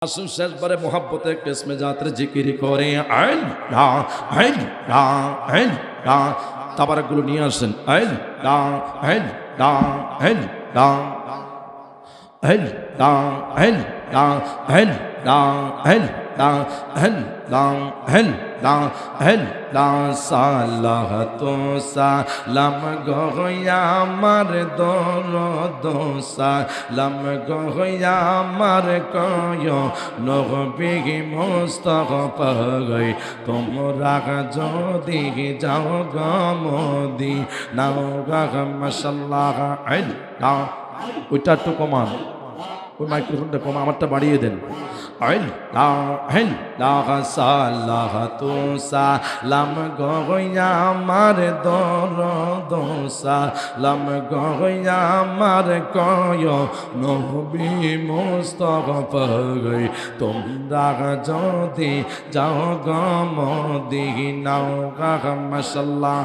আসুন শেষবারে মোহাব্বতের কিসমে জাতের জিকির করে আল্লাহ আল্লাহ আল্লাহ তাবারাকগুলো নিয়ে আসেন আল্লাহ আল্লাহ আল্লাহ আল্লাহ আল্লাহ আল্লাহ আল্লাহ আল্লাহ আল্লাহ আল্লাহ সালাতু সালাম গয়া আমার দরদ সালাম গয়া আমার কয় নবী মুস্তাফা গই তোমরা যদি যাও গমদি নাও গা মাশাআল্লাহ আল্লাহ ওইটা একটু কমান ওই মাইক্রোফোনটা কম আমারটা বাড়িয়ে দেন সালাতু সালাম গয়া আমার দরদ সালাম গয়া আমার কয় নবী মুস্তাফা গই তোমরা যদি যাও গমদিনাও গা মাশাআল্লাহ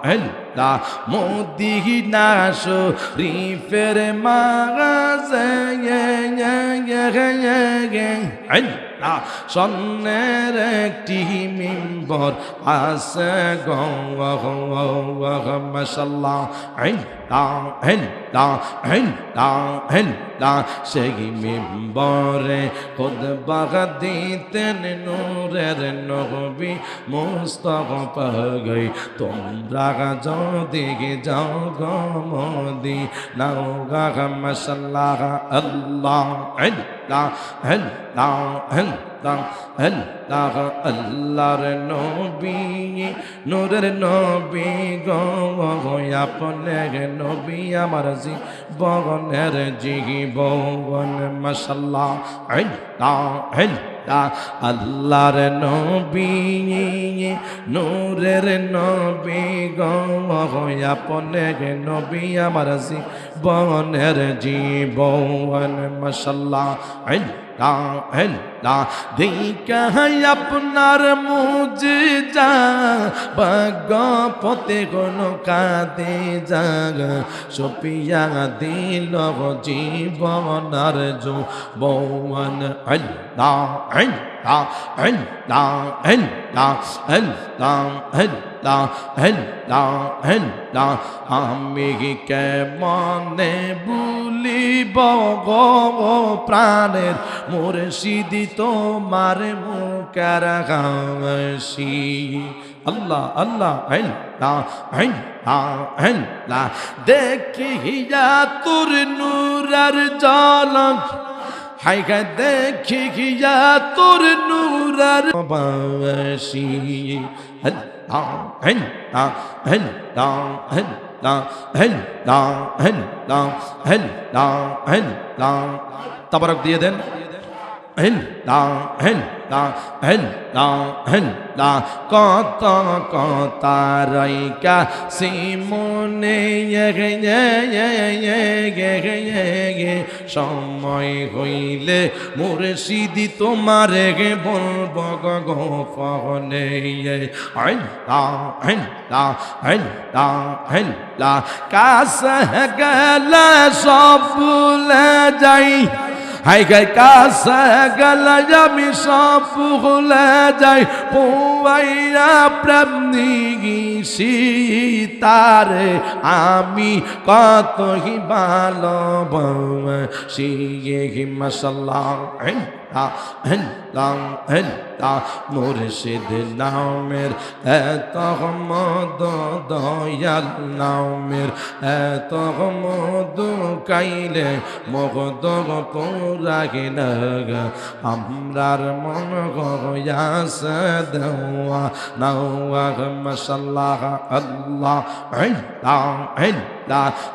আল্লাহ মদিনা শরীফের মাগাজে স্বর্ণের একটি মিম্বর আছে মাশাআল্লাহ সেই মিম্বরে খুতবা দিতেন নূরের নবী মুস্তাফা গই তোমরা যদি যাও গমদিনা গা মাশাআল্লাহ আল্লাহ আল্লাহ আল্লাহ আল্লাহ আল্লাহ আল্লাহর নবী নূরের নবী গো আপনার নবী আমার জীবনের জীবন মাশাআল্লাহ আল্লাহ আল্লাহ আল্লাহর নবী নূরের নবী গো আপনার নবী আমার জীবনের জীবন মাশাআল্লাহ দেখা আপনার মুজিজা পথে কোন কাঁদে জাগা সপিয়া দিল জীবনার যৌবন আল্লাহ আল্লাহ আল্লাহ আল্লাহ আল্লাহ আল্লাহ আল্লাহ আল্লাহ আমি কেমনে ভুলিব গো প্রাণের মুর্শিদি তোমার মুখের হাসি আল্লাহ আল্লাহ আল্লাহ আল্লাহ আল্লাহ দেখিয়া তোর নূরের ঝলক হাই গা দেখিয়া তোর নূরের বাসি আল্লাহ আল্লাহ আল্লাহ আল্লাহ আল্লাহ আল্লাহ আল্লাহ আল্লাহ তাবারক দিয়ে দেন কত রাইকা সিমনে সময় হইলে মুর্শিদি তোমার গে বলব গো ফনে কাছে গেলে সব ভুলে যাই হাই গাই কাছে গেলে আমি সব ভুলে যাই পুয়াইয়া প্রেম নিগিসি তারে আমি কতই ভালোবাসি মাশাআল্লাহ মুর্শিদ নামের এত মদ দয়াল নামের এত মধু কাইলে মগদ পুরাগে নাগা আমরার মন গয়াস দেওয়া নাওয়া মাশাআল্লাহ আল্লাহ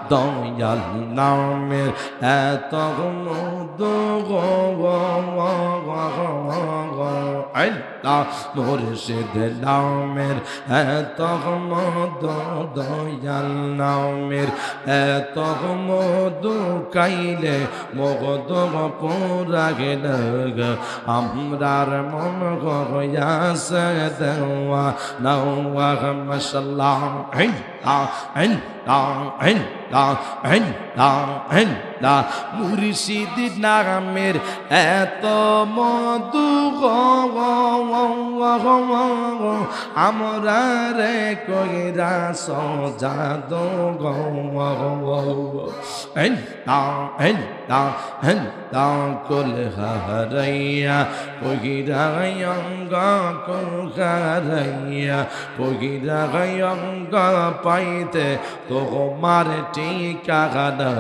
দয়াল নামের এত মধু মুর্শিদ নামের এত মধু দয়াল নামের এত মধু খাইলে মগধ পুরা গেল আমরার মন গয়াছে দেওয়া নওয়া মাশাআল্লাহ মুর্শিদ নামের এত মধু আমরা রে কইরা সজাদ কুল হারাইয়া কইরায়ঙ্গ কুল হারাইয়া কইরায়ঙ্গ পাইতে তোমার ঠিকানা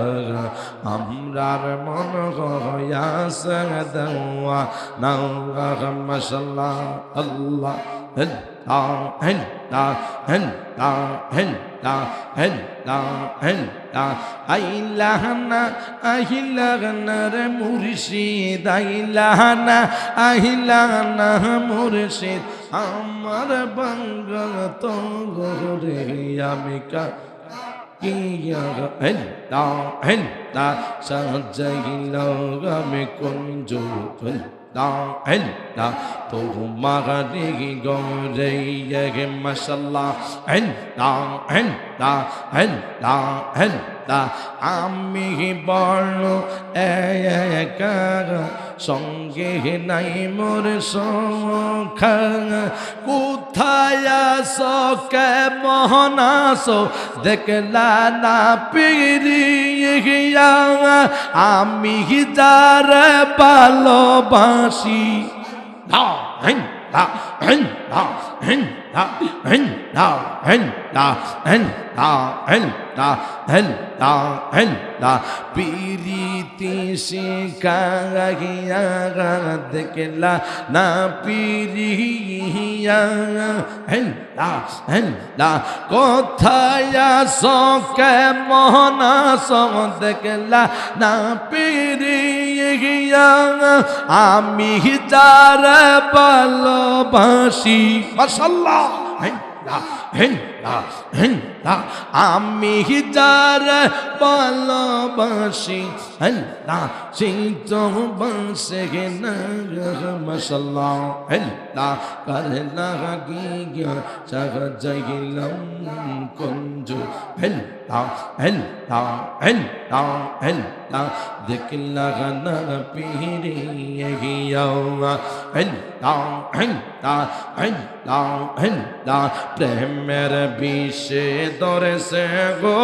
আমরার মন গয়াছে দেওয়া নওয়া মাশাআল্লাহ আল্লাহ আইলাহানা আহিলাহানা রে মুর্শিদ আইলাহানা আহিলাহানা মুর্শিদ আমার বাঙ্গা তো রে আমি কা সাজাইল আমি কুঞ্জ তোমারি গৌরে মাশাআল্লাহ আমি বড় একা সঙ্গে নাই মোর সখা কোথায় আসো কেমন আসো দেখলা না পিরিয়া আমি যার ভালোবাসি পিরিতি শিখাইয়া দেখলা না পিরিয়া কোথায় সকে মহনা সং দেখলা না পিরিয়া আমি যার ভালোবাসি মাশাআল্লাহ আমি যার ভালোবাসি সেই তো বাসে না মাশাআল্লাহ করলা গিয়া সাজাইলাম কুঞ্জ দেখলা না পিরে গিয়া প্রেমের বিষে ধরেছে গো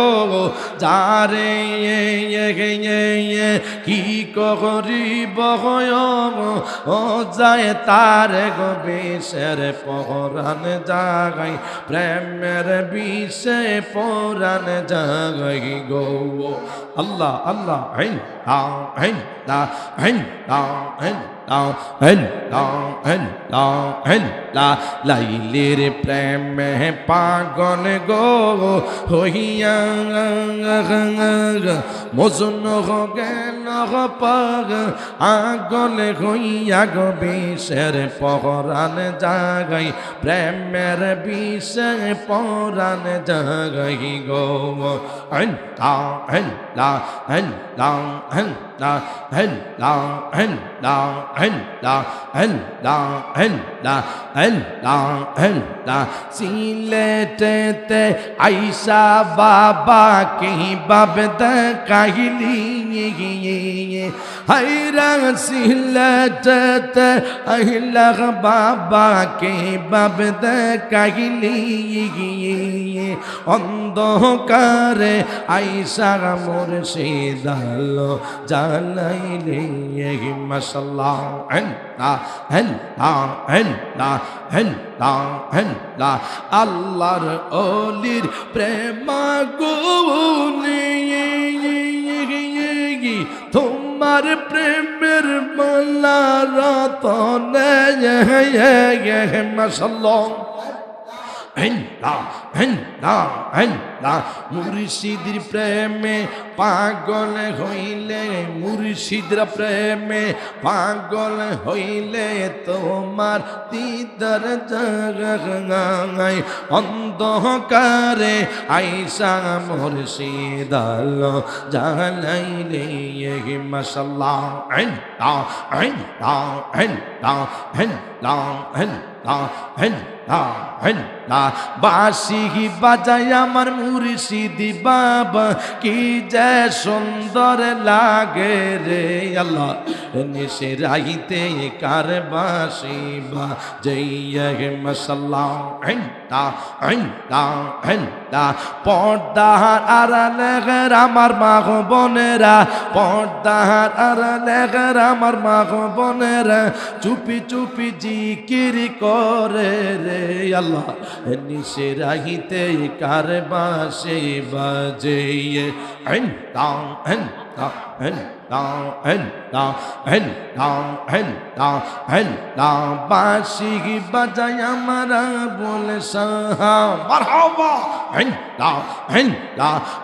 যারে কি করিব ও যায় তার গো বিষের পরাণ জাগাই প্রেমের বিষে পরাণ জাগাই গো আল্লাহ আল্লাহ লাইলের প্রেমে পাগল গো হইয়া মজুন গেল পাগ আগল হইয়া গো বিষের পরাণ জাগাই প্রেমের বিষে পরাণ জাগাই গো সিলেটেতে আইসা বাবা কি বাবদ কাহিলি হাইরা সিলেটেতে আইলা বাবা কি বাবদ কাহিলি অন্ধকারে আইসা মুর্শিদ আলো জালাইলে মাশাআল্লাহ আল্লাহর ওলির প্রেম গুনি তোমার প্রেমের মালা রতনে মাশাআল্লাহ মুর্শিদের প্রেমে পাগল হইলে, মুর্শিদের প্রেমে পাগল হইলে তোমার দিদার জাগায় অন্ধকারে আইসা মুর্শিদ আলো জালাইলে মাশাআল্লাহ বাঁশি বাজায় আমার মুর্শিদি বাবা, কি যে সুন্দর লাগে রে আল্লাহ। নিশে রাইতে কার বাঁশি বাজাইয়া মাশাআল্লাহ পর্দার আড়ালে আমার মা বোনেরা, পর্দার আড়ালে আমার মা বোনেরা চুপি চুপি জিকির করে রে আল্লাহ। নিশে রাহিতে কার বাঁশি বাজে বাঁশি বাজায় আমারা বলে মারহাবা,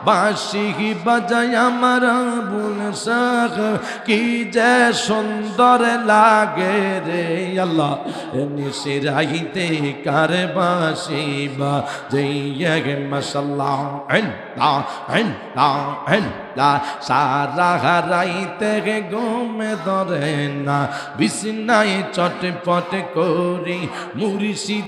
বাঁশি বাজায় আমারা বলে কি যে সুন্দর লাগে রে আল্লাহ। নিশে রাইতে কার বাঁশি বাজাইয়া মাশাআল্লাহ সারা হারাইতে ঘুমে ধরে না, বিছনায় চটপট করি মুর্শিদ